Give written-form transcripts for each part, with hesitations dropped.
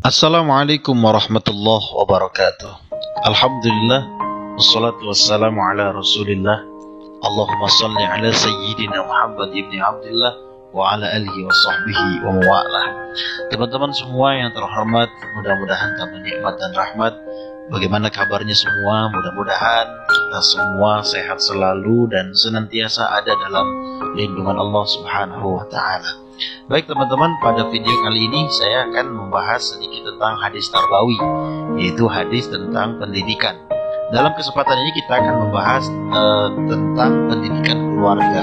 Assalamualaikum warahmatullahi wabarakatuh. Alhamdulillah, wassalatu wassalamu ala rasulillah. Allahumma salli ala sayyidina Muhammad ibn Abdullah wa ala alihi wa sahbihi wa mawalah. Teman-teman semua yang terhormat, mudah-mudahan tambah nikmat dan rahmat. Bagaimana kabarnya semua? Mudah-mudahan kita semua sehat selalu dan senantiasa ada dalam lindungan Allah Subhanahu wa ta'ala. Baik teman-teman, pada video kali ini saya akan membahas sedikit tentang hadis tarbawi, yaitu hadis tentang pendidikan. Dalam kesempatan ini kita akan membahas tentang pendidikan keluarga.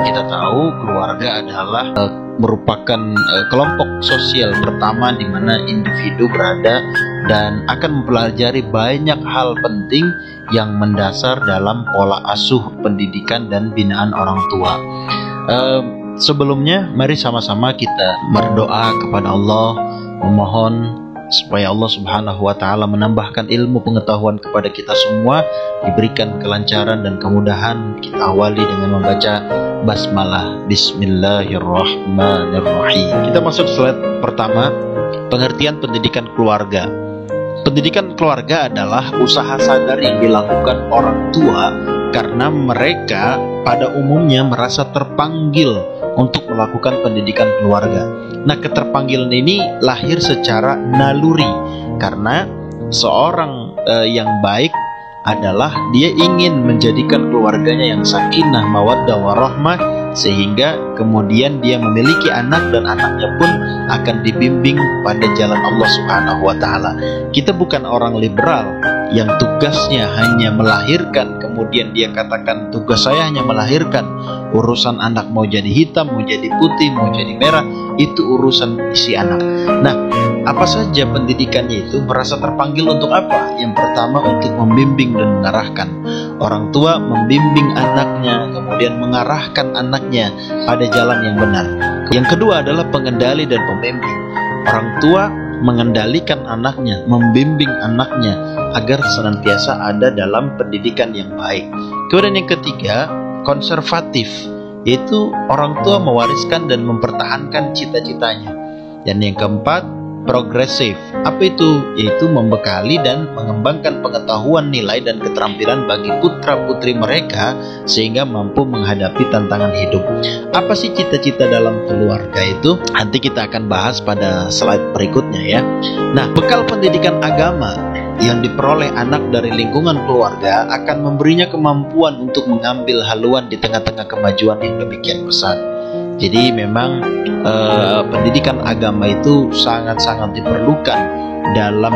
Kita tahu keluarga adalah merupakan kelompok sosial pertama di mana individu berada dan akan mempelajari banyak hal penting yang mendasar dalam pola asuh pendidikan dan binaan orang tua. Sebelumnya, mari sama-sama kita berdoa kepada Allah, memohon supaya Allah Subhanahu wa ta'ala menambahkan ilmu pengetahuan kepada kita semua, diberikan kelancaran dan kemudahan. Kita awali dengan membaca basmalah. Bismillahirrahmanirrahim. Kita masuk slide pertama, pengertian pendidikan keluarga. Pendidikan keluarga adalah usaha sadar yang dilakukan orang tua karena mereka pada umumnya merasa terpanggil untuk melakukan pendidikan keluarga. Nah, keterpanggilan ini lahir secara naluri karena seorang yang baik adalah dia ingin menjadikan keluarganya yang sakinah, mawaddah, warahmah, sehingga kemudian dia memiliki anak dan anaknya pun akan dibimbing pada jalan Allah Subhanahu wa ta'ala. Kita bukan orang liberal yang tugasnya hanya melahirkan, kemudian dia katakan tugas saya hanya melahirkan, urusan anak mau jadi hitam, mau jadi putih, mau jadi merah, itu urusan si anak. Nah, apa saja pendidikannya itu? Merasa terpanggil untuk apa? Yang pertama, untuk membimbing dan mengarahkan. Orang tua membimbing anaknya, kemudian mengarahkan anaknya pada jalan yang benar. Yang kedua adalah pengendali dan pembimbing. Orang tua mengendalikan anaknya, membimbing anaknya agar senantiasa ada dalam pendidikan yang baik. Kemudian yang ketiga, konservatif, yaitu orang tua mewariskan dan mempertahankan cita-citanya. Dan yang keempat, progresif. Apa itu? Yaitu membekali dan mengembangkan pengetahuan, nilai dan keterampilan bagi putra-putri mereka sehingga mampu menghadapi tantangan hidup. Apa sih cita-cita dalam keluarga itu? Nanti kita akan bahas pada slide berikutnya ya. Nah, bekal pendidikan agama yang diperoleh anak dari lingkungan keluarga akan memberinya kemampuan untuk mengambil haluan di tengah-tengah kemajuan yang demikian pesat. Jadi memang pendidikan agama itu sangat-sangat diperlukan dalam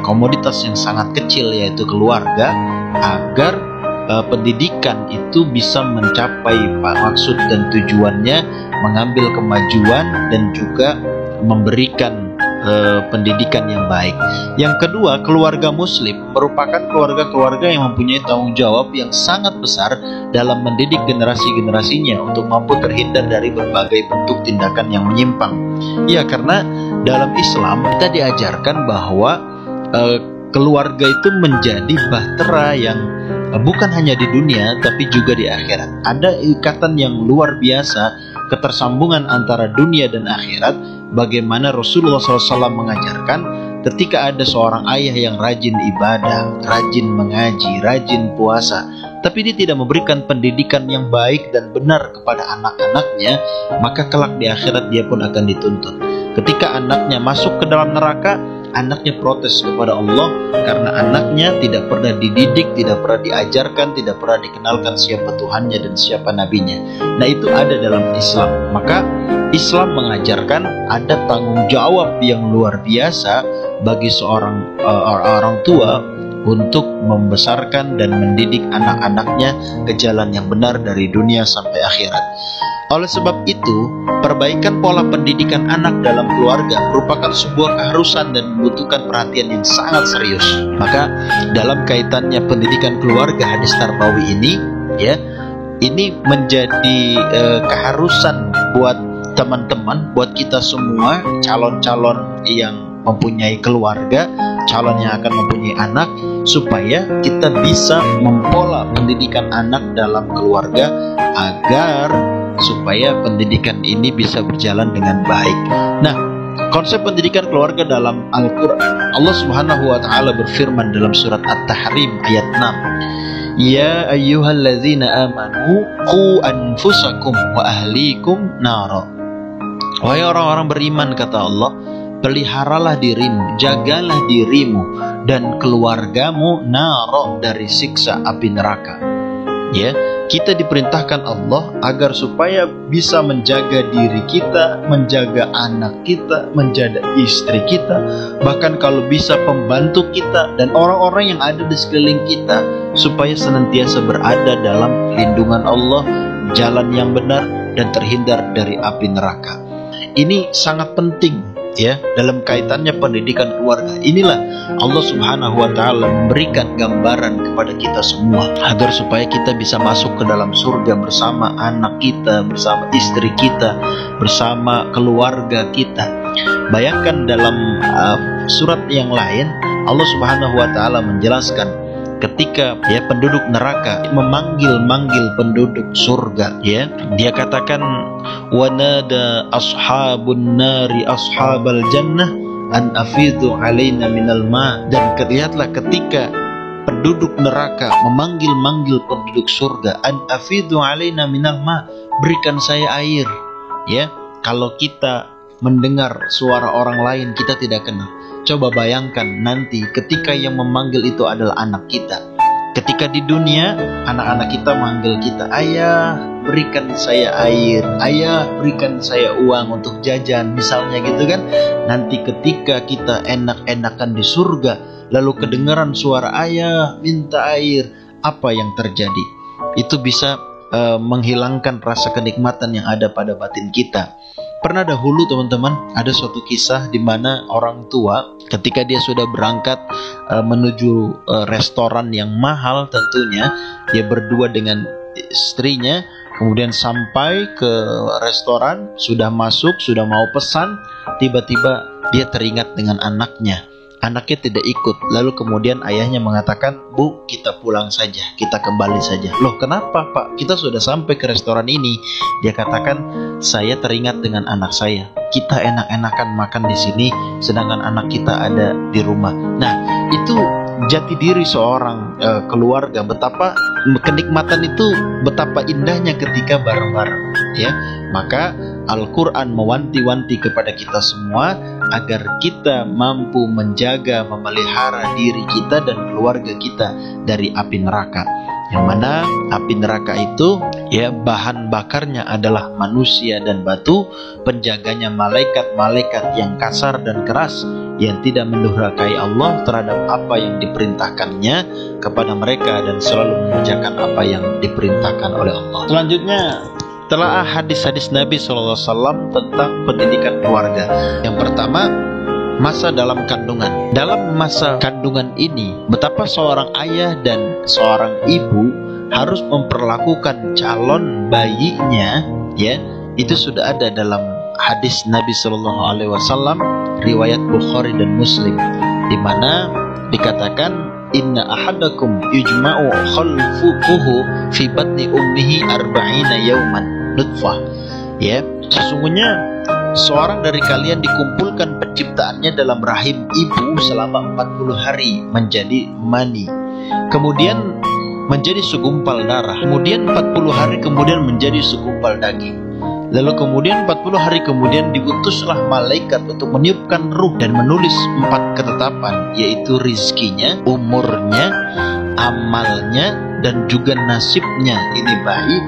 komoditas yang sangat kecil, yaitu keluarga, agar pendidikan itu bisa mencapai maksud dan tujuannya, mengambil kemajuan dan juga memberikan pendidikan yang baik. Yang kedua, keluarga muslim merupakan keluarga-keluarga yang mempunyai tanggung jawab yang sangat besar dalam mendidik generasi-generasinya untuk mampu terhindar dari berbagai bentuk tindakan yang menyimpang. Ya, karena dalam Islam kita diajarkan bahwa keluarga itu menjadi bahtera yang bukan hanya di dunia tapi juga di akhirat. Ada ikatan yang luar biasa, ketersambungan antara dunia dan akhirat. Bagaimana Rasulullah SAW mengajarkan ketika ada seorang ayah yang rajin ibadah, rajin mengaji, rajin puasa, tapi dia tidak memberikan pendidikan yang baik dan benar kepada anak-anaknya, maka kelak di akhirat dia pun akan dituntut. Ketika anaknya masuk ke dalam neraka, anaknya protes kepada Allah karena anaknya tidak pernah dididik, tidak pernah diajarkan, tidak pernah dikenalkan siapa Tuhannya dan siapa nabinya. Nah, itu ada dalam Islam. Maka Islam mengajarkan ada tanggung jawab yang luar biasa bagi seorang orang tua untuk membesarkan dan mendidik anak-anaknya ke jalan yang benar dari dunia sampai akhirat. Oleh sebab itu, perbaikan pola pendidikan anak dalam keluarga merupakan sebuah keharusan dan membutuhkan perhatian yang sangat serius. Maka dalam kaitannya pendidikan keluarga, hadis tarbawi ini ya, ini menjadi keharusan buat teman-teman, buat kita semua calon-calon yang mempunyai keluarga, calon yang akan mempunyai anak, supaya kita bisa mempola pendidikan anak dalam keluarga agar supaya pendidikan ini bisa berjalan dengan baik. Nah, Konsep pendidikan keluarga dalam Al-Quran, Allah Subhanahu wa Ta'ala berfirman dalam surat At-Tahrim ayat 6, Ya ayyuhalladzina amanu qu anfusakum wa ahlikum nara. Wahai orang-orang beriman, kata Allah, peliharalah dirimu, jagalah dirimu dan keluargamu nara, dari siksa api neraka. Ya, kita diperintahkan Allah agar supaya bisa menjaga diri kita, menjaga anak kita, menjaga istri kita, bahkan kalau bisa pembantu kita dan orang-orang yang ada di sekeliling kita, supaya senantiasa berada dalam lindungan Allah, jalan yang benar, dan terhindar dari api neraka. Ini sangat penting, ya, dalam kaitannya pendidikan keluarga. Inilah Allah Subhanahu wa Ta'ala memberikan gambaran kepada kita semua agar supaya kita bisa masuk ke dalam surga bersama anak kita, bersama istri kita, bersama keluarga kita. Bayangkan dalam surat yang lain Allah Subhanahu wa Ta'ala menjelaskan ketika penduduk neraka memanggil-manggil penduduk surga, dia katakan, wanada ashabun nari ashabal jannah an afidu alaina minal ma. Dan lihatlah ketika penduduk neraka memanggil-manggil penduduk surga, an afidu alaina minal ma, berikan saya air. Kalau kita mendengar suara orang lain kita tidak kenal, coba bayangkan nanti ketika yang memanggil itu adalah anak kita. Ketika di dunia anak-anak kita manggil kita, ayah berikan saya air, ayah berikan saya uang untuk jajan, misalnya gitu kan. Nanti ketika kita enak-enakan di surga, lalu kedengaran suara ayah minta air, apa yang terjadi? Itu bisa menghilangkan rasa kenikmatan yang ada pada batin kita. Pernah dahulu teman-teman ada suatu kisah di mana orang tua ketika dia sudah berangkat menuju restoran yang mahal, tentunya dia berdua dengan istrinya, kemudian sampai ke restoran, sudah masuk, sudah mau pesan, tiba-tiba dia teringat dengan anaknya. Anaknya tidak ikut. Lalu kemudian ayahnya mengatakan, Bu, kita pulang saja, kita kembali saja. Loh, kenapa Pak? Kita sudah sampai ke restoran ini. Dia katakan, saya teringat dengan anak saya. Kita enak-enakan makan di sini, sedangkan anak kita ada di rumah. Nah, itu jati diri seorang keluarga. Betapa kenikmatan itu, betapa indahnya ketika bareng-bareng. Maka Al-Quran mewanti-wanti kepada kita semua agar kita mampu menjaga, memelihara diri kita dan keluarga kita dari api neraka. Yang mana api neraka itu bahan bakarnya adalah manusia dan batu, penjaganya malaikat-malaikat yang kasar dan keras, yang tidak mendurhakai Allah terhadap apa yang diperintahkannya kepada mereka dan selalu mengerjakan apa yang diperintahkan oleh Allah. Selanjutnya, telah hadis-hadis Nabi SAW tentang pendidikan keluarga. Yang pertama, masa dalam kandungan. Dalam masa kandungan ini, betapa seorang ayah dan seorang ibu harus memperlakukan calon bayinya, itu sudah ada dalam hadis Nabi SAW, riwayat Bukhari dan Muslim, di mana dikatakan, Inna ahadakum yujma'u khalfuhu fi batni ummihi arba'ina yawman nutfah. Sesungguhnya seorang dari kalian dikumpulkan penciptaannya dalam rahim ibu selama 40 hari menjadi mani, kemudian menjadi segumpal darah, kemudian 40 hari kemudian menjadi segumpal daging, lalu kemudian 40 hari kemudian diutuslah malaikat untuk meniupkan ruh dan menulis 4 ketetapan, yaitu rizkinya, umurnya, amalnya, dan juga nasibnya, ini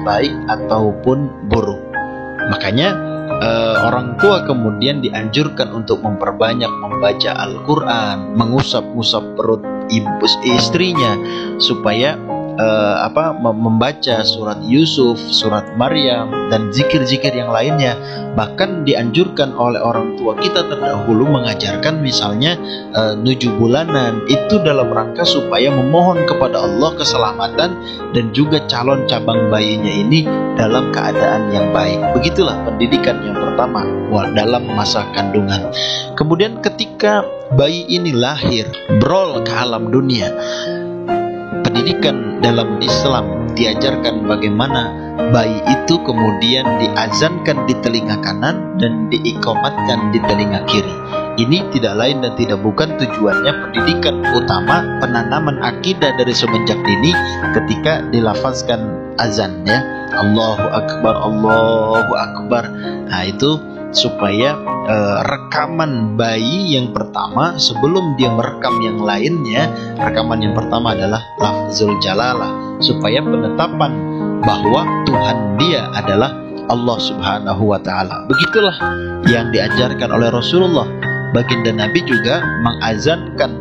baik ataupun buruk. Makanya orang tua kemudian dianjurkan untuk memperbanyak membaca Al-Quran, mengusap-usap perut istrinya, supaya membaca surat Yusuf, surat Maryam, dan zikir-zikir yang lainnya. Bahkan dianjurkan oleh orang tua kita terdahulu mengajarkan misalnya 7 bulanan, itu dalam rangka supaya memohon kepada Allah keselamatan dan juga calon cabang bayinya ini dalam keadaan yang baik. Begitulah pendidikan yang pertama dalam masa kandungan. Kemudian ketika bayi ini lahir, brol ke alam dunia, pendidikan dalam Islam diajarkan bagaimana bayi itu kemudian diazankan di telinga kanan dan diiqamatkan di telinga kiri. Ini tidak lain dan tidak bukan tujuannya pendidikan utama, penanaman akidah dari semenjak dini ketika dilafazkan azan, ya, Allahu Akbar, Allahu Akbar. Nah, itu supaya rekaman bayi yang pertama sebelum dia merekam yang lainnya, rekaman yang pertama adalah lafzul jalalah, supaya penetapan bahwa Tuhan dia adalah Allah Subhanahu wa taala. Begitulah yang diajarkan oleh Rasulullah. Baginda Nabi juga mengazankan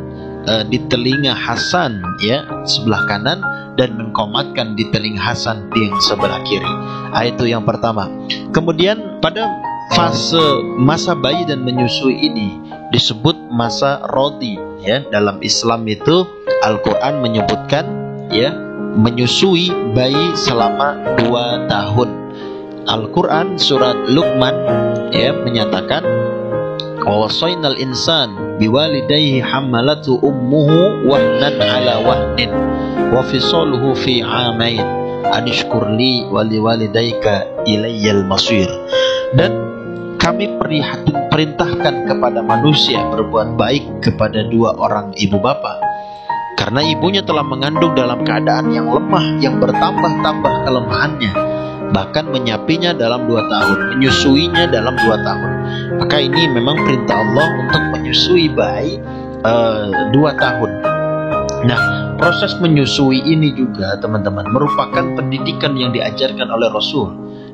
di telinga Hasan, ya, sebelah kanan, dan mengqomatkan di telinga Hasan di yang sebelah kiri. Itu yang pertama. Kemudian pada fase masa bayi dan menyusui ini disebut masa rodi, ya. Dalam Islam itu Al-Quran menyebutkan, ya, menyusui bayi selama 2 tahun. Al-Quran surat Luqman, ya, menyatakan wasainal insan biwalidayhi hamalatu ummuhu wahnan ala wahnin wa fisaluhu fi amain anishkurli waliwalidayka ilayyal masir. Dan kami perintahkan kepada manusia berbuat baik kepada 2 orang ibu bapa, karena ibunya telah mengandung dalam keadaan yang lemah, yang bertambah-tambah kelemahannya, bahkan menyapinya dalam 2 tahun, menyusuinya dalam 2 tahun. Maka ini memang perintah Allah untuk menyusui bayi 2 tahun. Nah, proses menyusui ini juga, teman-teman, merupakan pendidikan yang diajarkan oleh Rasul.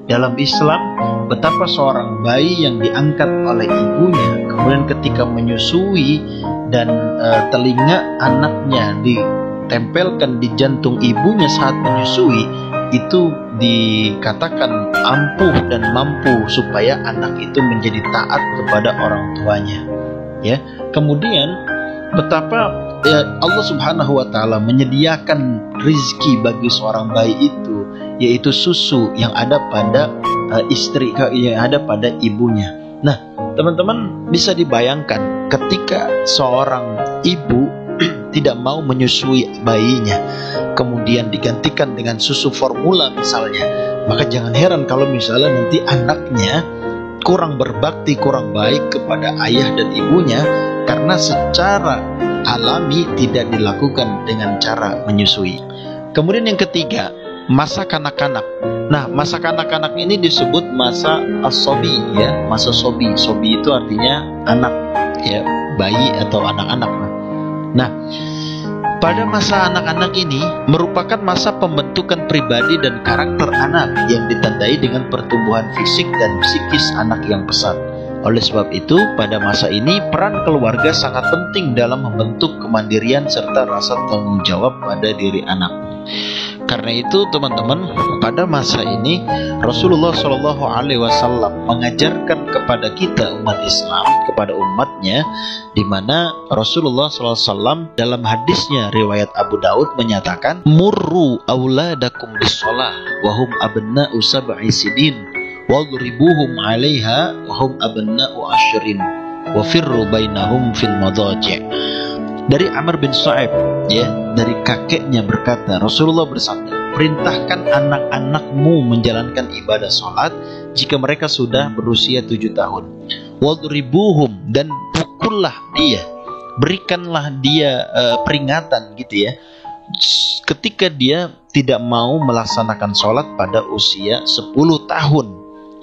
Dalam Islam, betapa seorang bayi yang diangkat oleh ibunya, kemudian ketika menyusui dan telinga anaknya ditempelkan di jantung ibunya saat menyusui, itu dikatakan ampuh dan mampu supaya anak itu menjadi taat kepada orang tuanya, ya. Kemudian betapa Allah Subhanahu wa taala menyediakan rizki bagi seorang bayi itu, yaitu susu yang ada pada istri, yang ada pada ibunya. Nah, teman-teman bisa dibayangkan ketika seorang ibu tidak mau menyusui bayinya, kemudian digantikan dengan susu formula misalnya, maka jangan heran kalau misalnya nanti anaknya kurang berbakti, kurang baik kepada ayah dan ibunya, karena secara alami tidak dilakukan dengan cara menyusui. Kemudian yang ketiga, masa kanak-kanak. Nah, masa kanak-kanak ini disebut masa as-sobi, ya, masa sobi. Sobi itu artinya anak, ya, bayi atau anak-anak. Nah, pada masa anak-anak ini merupakan masa pembentukan pribadi dan karakter anak yang ditandai dengan pertumbuhan fisik dan psikis anak yang pesat. Oleh sebab itu, pada masa ini peran keluarga sangat penting dalam membentuk kemandirian serta rasa tanggung jawab pada diri anak. Karena itu, teman-teman, pada masa ini Rasulullah Shallallahu Alaihi Wasallam mengajarkan kepada kita umat Islam, kepada umatnya, di mana Rasulullah Shallallahu Alaihi Wasallam dalam hadisnya riwayat Abu Daud menyatakan, murru auladakum bis-shalah wahum abna'u sab'i sinin wadribuhum 'alaiha wahum abna'u ashrin wa firru bainahum fil madaji'. Dari Amr bin Shu'aib, ya, dari kakeknya berkata, Rasulullah bersabda, perintahkan anak-anakmu menjalankan ibadah sholat jika mereka sudah berusia 7 tahun. Wadribuhum, dan pukullah dia, berikanlah dia peringatan, gitu ya, ketika dia tidak mau melaksanakan sholat pada usia 10 tahun,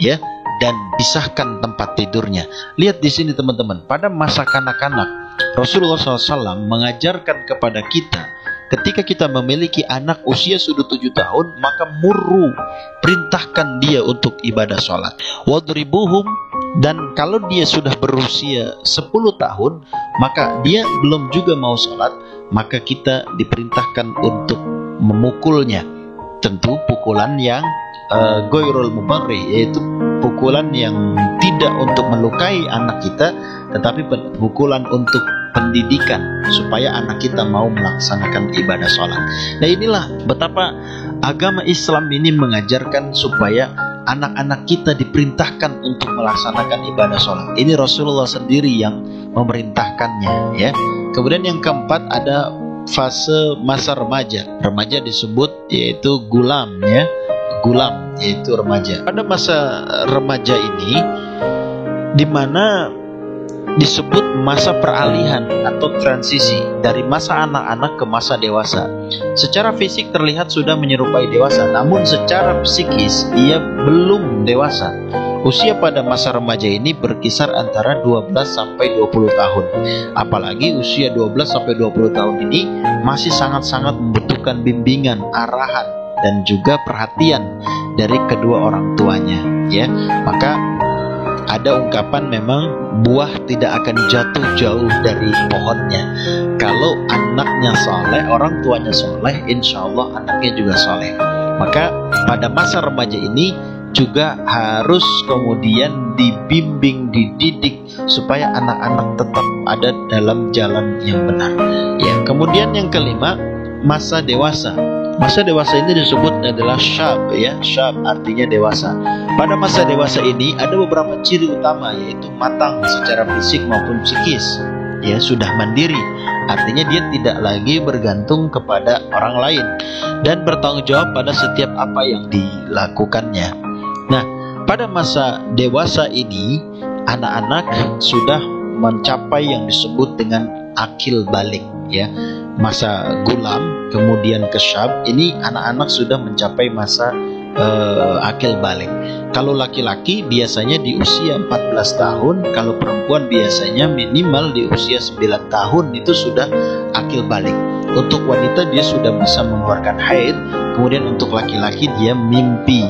ya, dan pisahkan tempat tidurnya. Lihat di sini, teman-teman, pada masa kanak-kanak Rasulullah SAW mengajarkan kepada kita, ketika kita memiliki anak usia sudah 7 tahun, maka murru, perintahkan dia untuk ibadah sholat. Wadribuhum, dan kalau dia sudah berusia 10 tahun, maka dia belum juga mau sholat, maka kita diperintahkan untuk memukulnya. Tentu pukulan yang goyrul mubarri, yaitu pukulan yang tidak untuk melukai anak kita, tetapi pukulan untuk pendidikan supaya anak kita mau melaksanakan ibadah sholat. Nah, inilah betapa agama Islam ini mengajarkan supaya anak-anak kita diperintahkan untuk melaksanakan ibadah sholat. Ini Rasulullah sendiri yang memerintahkannya, ya. Kemudian yang keempat ada fase masa remaja. Remaja disebut yaitu gulam, ya. gulam, yaitu remaja. Pada masa remaja ini dimana disebut masa peralihan atau transisi dari masa anak-anak ke masa dewasa. Secara fisik terlihat sudah menyerupai dewasa, namun secara psikis ia belum dewasa. Usia pada masa remaja ini berkisar antara 12 sampai 20 tahun. Apalagi usia 12 sampai 20 tahun ini masih sangat-sangat membutuhkan bimbingan, arahan, dan juga perhatian dari kedua orang tuanya, ya. Maka ada ungkapan memang buah tidak akan jatuh jauh dari pohonnya. Kalau anaknya soleh, orang tuanya soleh, insya Allah anaknya juga soleh. Maka pada masa remaja ini juga harus kemudian dibimbing, dididik supaya anak-anak tetap ada dalam jalan yang benar. Ya, kemudian yang kelima, masa dewasa. Masa dewasa ini disebut adalah syab, ya. Syab artinya dewasa. Pada masa dewasa ini ada beberapa ciri utama, yaitu matang secara fisik maupun psikis. Ya, sudah mandiri. Artinya dia tidak lagi bergantung kepada orang lain dan bertanggung jawab pada setiap apa yang dilakukannya. Nah, pada masa dewasa ini anak-anak sudah mencapai yang disebut dengan akil balik, ya. Masa gulam kemudian ke syab, ini anak-anak sudah mencapai masa akil balik. Kalau laki-laki biasanya di usia 14 tahun, kalau perempuan biasanya minimal di usia 9 tahun itu sudah akil balik. Untuk wanita dia sudah bisa mengeluarkan haid, kemudian untuk laki-laki dia mimpi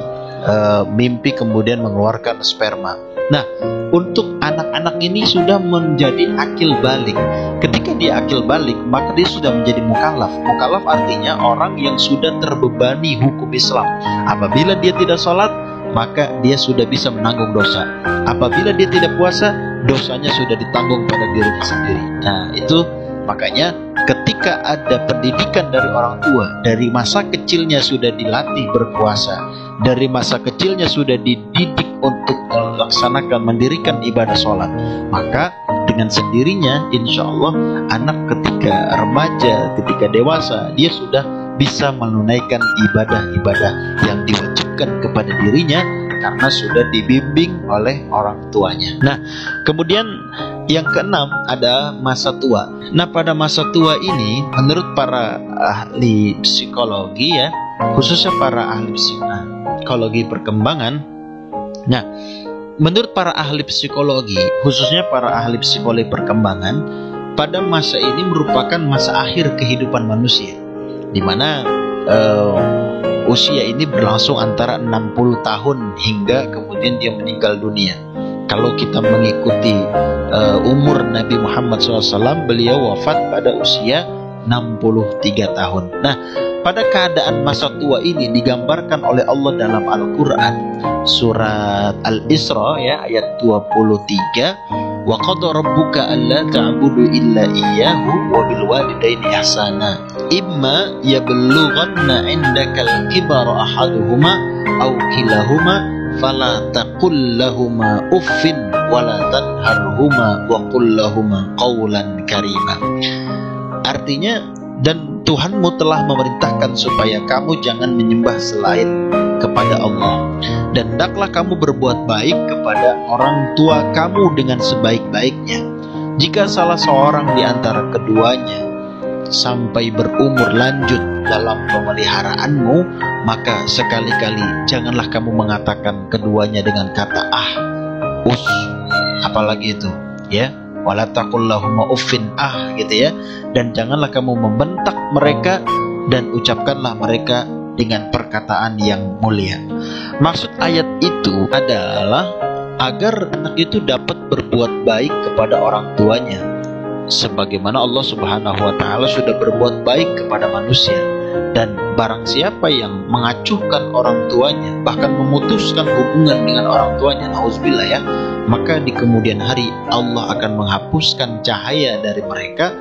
kemudian mengeluarkan sperma. Nah, untuk anak-anak ini sudah menjadi akil balik. Ketika dia akil balik, maka dia sudah menjadi mukallaf. Mukallaf artinya orang yang sudah terbebani hukum Islam. Apabila dia tidak sholat, maka dia sudah bisa menanggung dosa. Apabila dia tidak puasa, dosanya sudah ditanggung pada dirinya sendiri. Nah, itu makanya ketika ada pendidikan dari orang tua, dari masa kecilnya sudah dilatih berpuasa, dari masa kecilnya sudah dididik untuk melaksanakan, mendirikan ibadah sholat, maka dengan sendirinya insya Allah anak ketika remaja, ketika dewasa, dia sudah bisa menunaikan ibadah-ibadah yang diwajibkan kepada dirinya karena sudah dibimbing oleh orang tuanya. Nah, kemudian yang keenam ada masa tua. Nah, pada masa tua ini menurut para ahli psikologi, ya, khususnya para ahli psikologi perkembangan. Nah, menurut para ahli psikologi, khususnya para ahli psikologi perkembangan, pada masa ini merupakan masa akhir kehidupan manusia, di mana usia ini berlangsung antara 60 tahun hingga kemudian dia meninggal dunia. Kalau kita mengikuti umur Nabi Muhammad SAW, beliau wafat pada usia 63 tahun. Nah, pada keadaan masa tua ini digambarkan oleh Allah dalam Al-Quran surat Al-Isra, ya, ayat 23. Wa qada rabbuka alla ta'budu illa iyyahu wa bil walidaini ihsana imma yablughanna 'indakal kibara ahaduhuma aw kilahuma fala taqul lahuma uffin wala tanharhuma wa qul lahuma qawlan karima. Artinya, dan Tuhanmu telah memerintahkan supaya kamu jangan menyembah selain kepada Allah, dan hendaklah kamu berbuat baik kepada orang tua kamu dengan sebaik-baiknya. Jika salah seorang di antara keduanya sampai berumur lanjut dalam pemeliharaanmu, maka sekali-kali janganlah kamu mengatakan keduanya dengan kata apalagi itu, ya, wala taqul lahuma uffin gitu, ya, dan janganlah kamu membentak mereka dan ucapkanlah mereka dengan perkataan yang mulia. Maksud ayat itu adalah agar anak itu dapat berbuat baik kepada orang tuanya, sebagaimana Allah Subhanahu wa Ta'ala sudah berbuat baik kepada manusia. Dan barang siapa yang mengacuhkan orang tuanya, bahkan memutuskan hubungan dengan orang tuanya, nauzubillah, ya, maka di kemudian hari Allah akan menghapuskan cahaya dari mereka,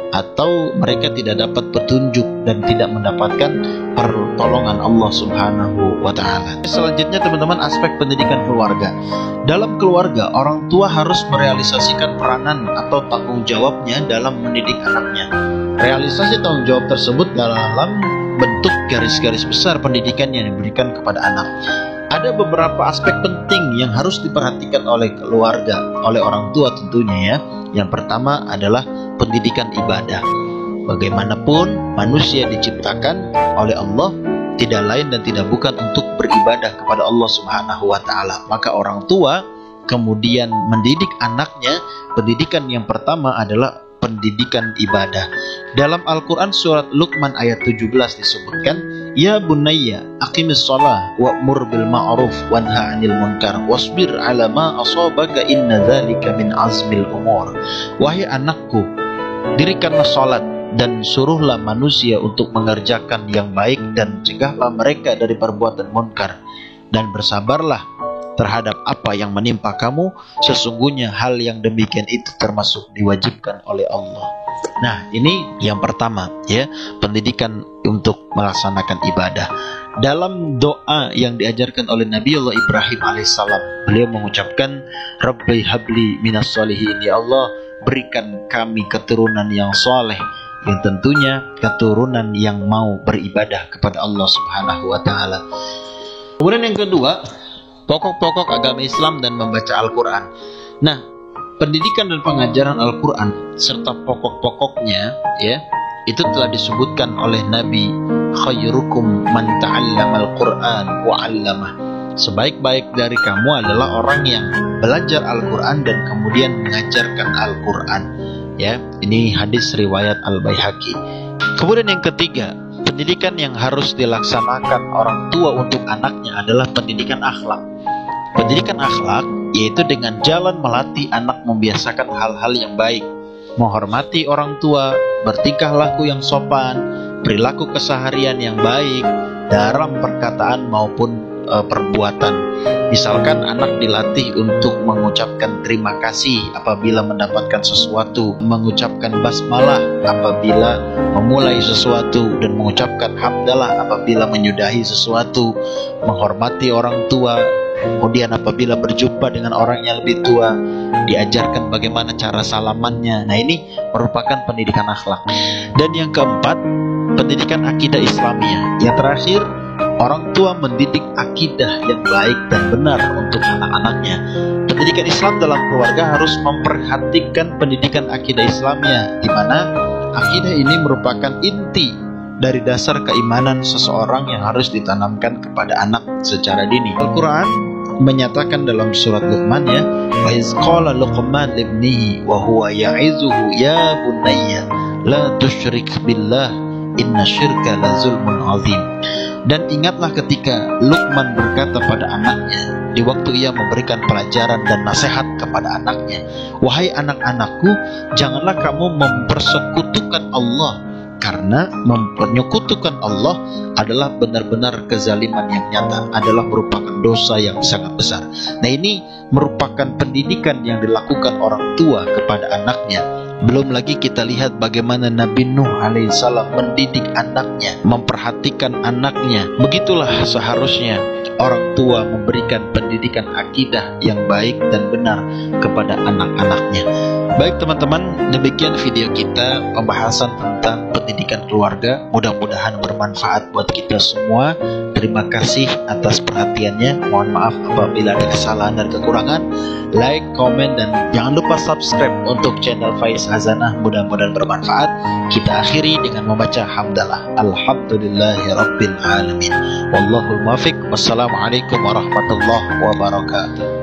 atau mereka tidak dapat petunjuk dan tidak mendapatkan pertolongan Allah Subhanahu wa Ta'ala. Selanjutnya, teman-teman, aspek pendidikan keluarga. Dalam keluarga, orang tua harus merealisasikan peranan atau tanggung jawabnya dalam mendidik anaknya. Realisasi tanggung jawab tersebut dalam bentuk garis-garis besar pendidikan yang diberikan kepada anak. Ada beberapa aspek penting yang harus diperhatikan oleh keluarga, oleh orang tua tentunya ya. Yang pertama adalah pendidikan ibadah. Bagaimanapun manusia diciptakan oleh Allah tidak lain dan tidak bukan untuk beribadah kepada Allah Subhanahu wa taala. Maka orang tua kemudian mendidik anaknya, pendidikan yang pertama adalah pendidikan ibadah. Dalam Al-Quran surat Luqman ayat 17 disebutkan, Ya bunayya aqimis shalah wa'mur bil ma'ruf wanha 'anil munkar wasbir 'ala ma asabaka inna dzalika min azmil umur. Wahai anakku, dirikanlah salat dan suruhlah manusia untuk mengerjakan yang baik dan cegahlah mereka dari perbuatan munkar, dan bersabarlah terhadap apa yang menimpa kamu, sesungguhnya hal yang demikian itu termasuk diwajibkan oleh Allah. Nah, ini yang pertama ya, pendidikan untuk melaksanakan ibadah. Dalam doa yang diajarkan oleh Nabi Allah Ibrahim alaihissalam, beliau mengucapkan, Rabbi habli minas solihin, ya Allah berikan kami keturunan yang soleh, yang tentunya keturunan yang mau beribadah kepada Allah Subhanahu wa taala. Kemudian yang kedua, pokok-pokok agama Islam dan membaca Al-Quran. Nah, pendidikan dan pengajaran Al-Quran serta pokok-pokoknya ya, itu telah disebutkan oleh Nabi, khairukum man ta'allamal Qur'an wa 'allamah. Sebaik-baik dari kamu adalah orang yang belajar Al-Quran dan kemudian mengajarkan Al-Quran. Ya, ini hadis riwayat Al-Baihaqi. Kemudian yang ketiga, pendidikan yang harus dilaksanakan orang tua untuk anaknya adalah pendidikan akhlak. Pendidikan akhlak yaitu dengan jalan melatih anak membiasakan hal-hal yang baik, menghormati orang tua, bertingkah laku yang sopan, perilaku keseharian yang baik dalam perkataan maupun perbuatan. Misalkan anak dilatih untuk mengucapkan terima kasih apabila mendapatkan sesuatu, mengucapkan basmalah apabila memulai sesuatu, dan mengucapkan hamdalah apabila menyudahi sesuatu, menghormati orang tua. Kemudian apabila berjumpa dengan orang yang lebih tua, diajarkan bagaimana cara salamannya. Nah, ini merupakan pendidikan akhlak. Dan yang keempat, pendidikan akidah Islamiyah. Yang terakhir, orang tua mendidik akidah yang baik dan benar untuk anak-anaknya. Pendidikan Islam dalam keluarga harus memperhatikan pendidikan akidah Islamiyah, di mana akidah ini merupakan inti dari dasar keimanan seseorang yang harus ditanamkan kepada anak secara dini. Al-Quran menyatakan dalam surat Luqman ya, wa iz qala Luqman libnihi wa huwa ya'izuhu ya bunayya la tusyrik billah inna syirka la zulmun azim. Dan ingatlah ketika Luqman berkata pada anaknya di waktu ia memberikan pelajaran dan nasihat kepada anaknya, wahai anak-anakku, janganlah kamu mempersekutukan Allah, karena mempersekutukan Allah adalah benar-benar kezaliman yang nyata, adalah merupakan dosa yang sangat besar. Nah, ini merupakan pendidikan yang dilakukan orang tua kepada anaknya. Belum lagi kita lihat bagaimana Nabi Nuh alaihissalam mendidik anaknya, memperhatikan anaknya. Begitulah seharusnya orang tua memberikan pendidikan akidah yang baik dan benar kepada anak-anaknya. Baik teman-teman, demikian video kita pembahasan tentang pendidikan keluarga. Mudah-mudahan bermanfaat buat kita semua. Terima kasih atas perhatiannya. Mohon maaf apabila ada kesalahan dan kekurangan. Like, komen, dan jangan lupa subscribe untuk channel Faiz Hazanah. Mudah-mudahan bermanfaat. Kita akhiri dengan membaca hamdalah. Alhamdulillahirabbil alamin. Wallahul muwaffiq. Wassalamualaikum warahmatullahi wabarakatuh.